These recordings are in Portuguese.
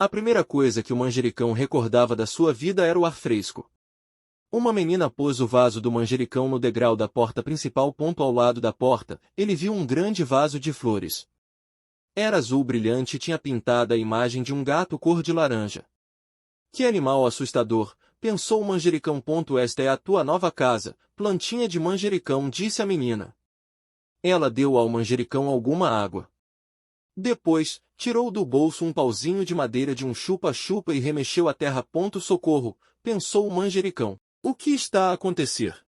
A primeira coisa que o manjericão recordava da sua vida era o ar fresco. Uma menina pôs o vaso do manjericão no degrau da porta principal. Ao lado da porta, ele viu um grande vaso de flores. Era azul brilhante e tinha pintada a imagem de um gato cor de laranja. Que animal assustador, pensou o manjericão. Esta é a tua nova casa, plantinha de manjericão, disse a menina. Ela deu ao manjericão alguma água. Depois, tirou do bolso um pauzinho de madeira de um chupa-chupa e remexeu a terra. Socorro, pensou o manjericão. O que está a acontecer?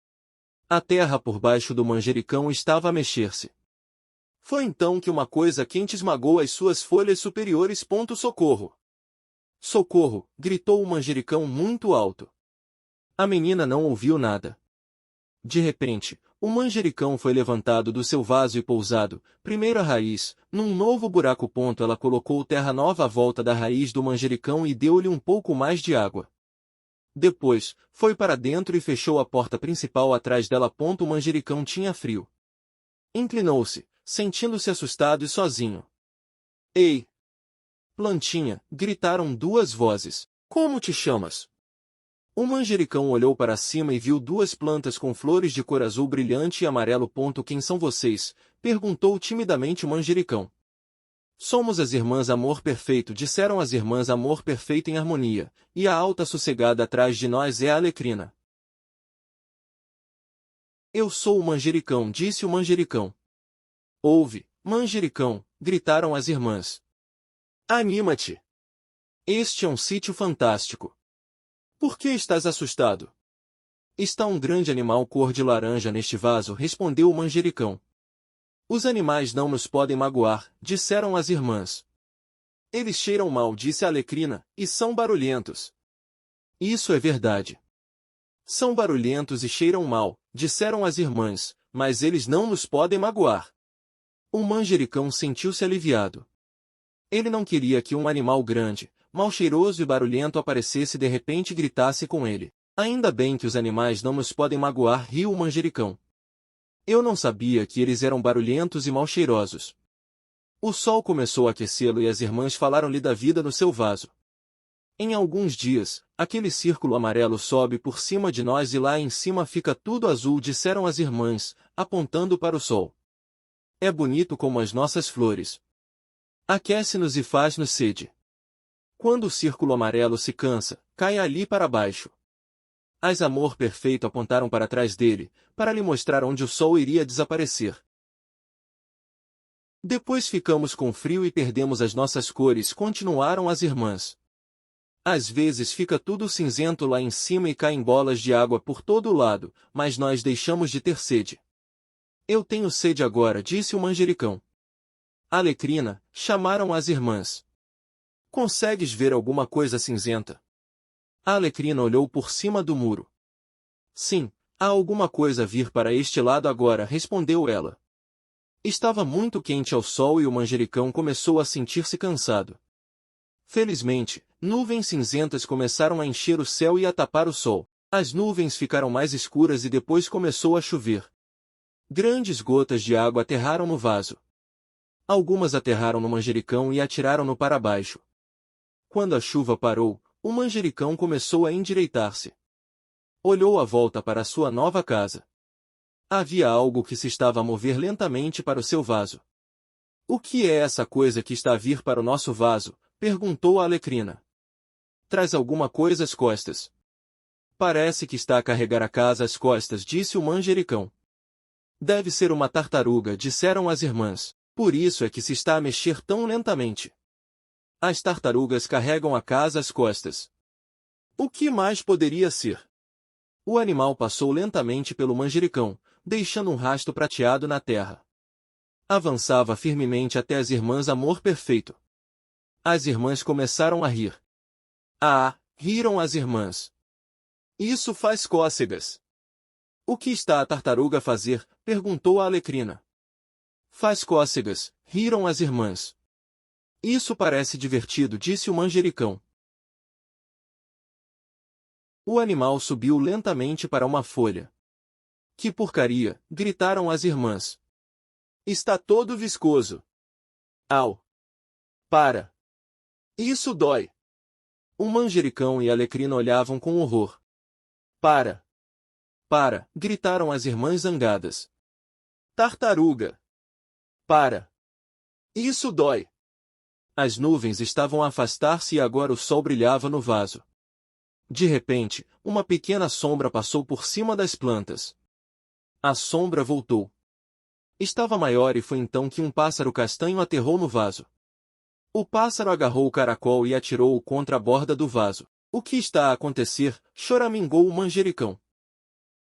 A terra por baixo do manjericão estava a mexer-se. Foi então que uma coisa quente esmagou as suas folhas superiores. Socorro! Socorro! Gritou o manjericão muito alto. A menina não ouviu nada. De repente, o manjericão foi levantado do seu vaso e pousado, primeiro a raiz, num novo buraco. Ela colocou terra nova à volta da raiz do manjericão e deu-lhe um pouco mais de água. Depois, foi para dentro e fechou a porta principal atrás dela. O manjericão tinha frio. Inclinou-se, sentindo-se assustado e sozinho. Ei! Plantinha! Gritaram duas vozes. Como te chamas? O manjericão olhou para cima e viu duas plantas com flores de cor azul brilhante e amarelo. Quem são vocês? Perguntou timidamente o manjericão. Somos as irmãs Amor Perfeito, disseram as irmãs Amor Perfeito em harmonia, e a alta sossegada atrás de nós é a Alecrina. Eu sou o manjericão, disse o manjericão. Ouve, manjericão, gritaram as irmãs. Anima-te! Este é um sítio fantástico. Por que estás assustado? Está um grande animal cor de laranja neste vaso, respondeu o manjericão. Os animais não nos podem magoar, disseram as irmãs. Eles cheiram mal, disse a Alecrina, e são barulhentos. Isso é verdade. São barulhentos e cheiram mal, disseram as irmãs, mas eles não nos podem magoar. O manjericão sentiu-se aliviado. Ele não queria que um animal grande, mal cheiroso e barulhento aparecesse de repente e gritasse com ele. Ainda bem que os animais não nos podem magoar, riu o manjericão. Eu não sabia que eles eram barulhentos e mal cheirosos. O sol começou a aquecê-lo e as irmãs falaram-lhe da vida no seu vaso. Em alguns dias, aquele círculo amarelo sobe por cima de nós e lá em cima fica tudo azul, disseram as irmãs, apontando para o sol. É bonito como as nossas flores. Aquece-nos e faz-nos sede. Quando o círculo amarelo se cansa, cai ali para baixo. As Amor Perfeito apontaram para trás dele, para lhe mostrar onde o sol iria desaparecer. Depois ficamos com frio e perdemos as nossas cores, continuaram as irmãs. Às vezes fica tudo cinzento lá em cima e caem bolas de água por todo o lado, mas nós deixamos de ter sede. Eu tenho sede agora, disse o manjericão. Alecrina, chamaram as irmãs. Consegues ver alguma coisa cinzenta? A Alecrina olhou por cima do muro. Sim, há alguma coisa a vir para este lado agora, respondeu ela. Estava muito quente ao sol e o manjericão começou a sentir-se cansado. Felizmente, nuvens cinzentas começaram a encher o céu e a tapar o sol. As nuvens ficaram mais escuras e depois começou a chover. Grandes gotas de água aterraram no vaso. Algumas aterraram no manjericão e atiraram-no para baixo. Quando a chuva parou, o manjericão começou a endireitar-se. Olhou à volta para sua nova casa. Havia algo que se estava a mover lentamente para o seu vaso. O que é essa coisa que está a vir para o nosso vaso? Perguntou a Alecrina. Traz alguma coisa às costas. Parece que está a carregar a casa às costas, disse o manjericão. Deve ser uma tartaruga, disseram as irmãs. Por isso é que se está a mexer tão lentamente. As tartarugas carregam a casa às costas. O que mais poderia ser? O animal passou lentamente pelo manjericão, deixando um rastro prateado na terra. Avançava firmemente até as irmãs Amor Perfeito. As irmãs começaram a rir. Ah, riram as irmãs. Isso faz cócegas. O que está a tartaruga a fazer? Perguntou a Alecrina. Faz cócegas, riram as irmãs. Isso parece divertido, disse o manjericão. O animal subiu lentamente para uma folha. Que porcaria! Gritaram as irmãs. Está todo viscoso. Au! Para! Isso dói! O manjericão e a alecrina olhavam com horror. Para! Para! Gritaram as irmãs zangadas. Tartaruga! Para! Isso dói! As nuvens estavam a afastar-se e agora o sol brilhava no vaso. De repente, uma pequena sombra passou por cima das plantas. A sombra voltou. Estava maior e foi então que um pássaro castanho aterrou no vaso. O pássaro agarrou o caracol e atirou-o contra a borda do vaso. O que está a acontecer? Choramingou o manjericão.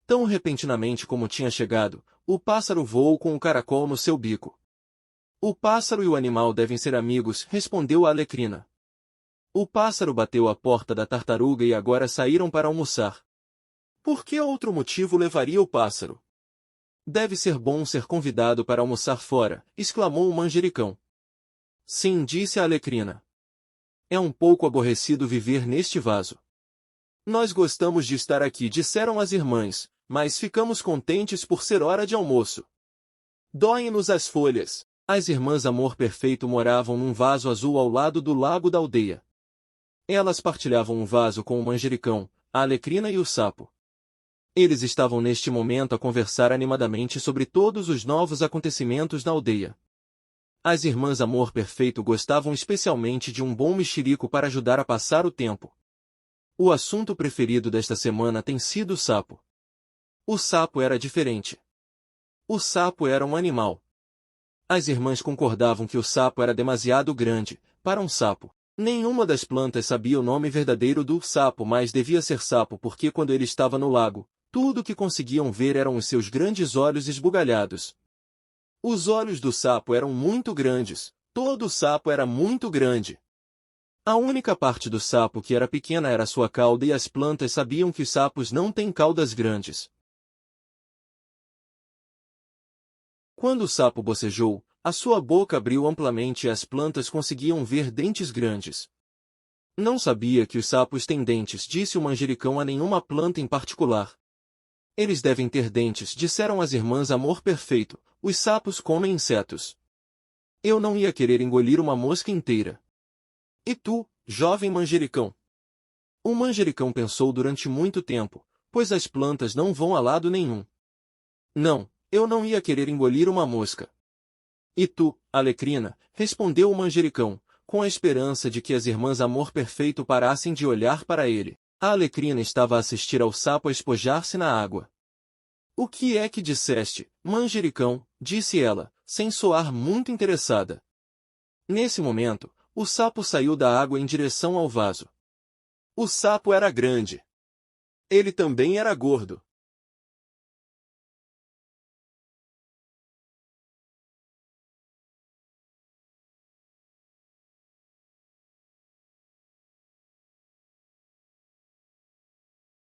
Tão repentinamente como tinha chegado, o pássaro voou com o caracol no seu bico. O pássaro e o animal devem ser amigos, respondeu a alecrina. O pássaro bateu à porta da tartaruga e agora saíram para almoçar. Por que outro motivo levaria o pássaro? Deve ser bom ser convidado para almoçar fora, exclamou o manjericão. Sim, disse a alecrina. É um pouco aborrecido viver neste vaso. Nós gostamos de estar aqui, disseram as irmãs, mas ficamos contentes por ser hora de almoço. Doem-nos as folhas. As irmãs Amor Perfeito moravam num vaso azul ao lado do lago da aldeia. Elas partilhavam um vaso com o manjericão, a alecrina e o sapo. Eles estavam neste momento a conversar animadamente sobre todos os novos acontecimentos na aldeia. As irmãs Amor Perfeito gostavam especialmente de um bom mexerico para ajudar a passar o tempo. O assunto preferido desta semana tem sido o sapo. O sapo era diferente. O sapo era um animal. As irmãs concordavam que o sapo era demasiado grande para um sapo. Nenhuma das plantas sabia o nome verdadeiro do sapo, mas devia ser sapo porque quando ele estava no lago, tudo o que conseguiam ver eram os seus grandes olhos esbugalhados. Os olhos do sapo eram muito grandes, todo o sapo era muito grande. A única parte do sapo que era pequena era sua cauda e as plantas sabiam que os sapos não têm caudas grandes. Quando o sapo bocejou, a sua boca abriu amplamente e as plantas conseguiam ver dentes grandes. Não sabia que os sapos têm dentes, disse o manjericão a nenhuma planta em particular. Eles devem ter dentes, disseram as irmãs Amor Perfeito, os sapos comem insetos. Eu não ia querer engolir uma mosca inteira. E tu, jovem manjericão? O manjericão pensou durante muito tempo, pois as plantas não vão a lado nenhum. Não, eu não ia querer engolir uma mosca. E tu, alecrina, respondeu o manjericão, com a esperança de que as irmãs Amor Perfeito parassem de olhar para ele. A alecrina estava a assistir ao sapo a espojar-se na água. O que é que disseste, manjericão? Disse ela, sem soar muito interessada. Nesse momento, o sapo saiu da água em direção ao vaso. O sapo era grande. Ele também era gordo.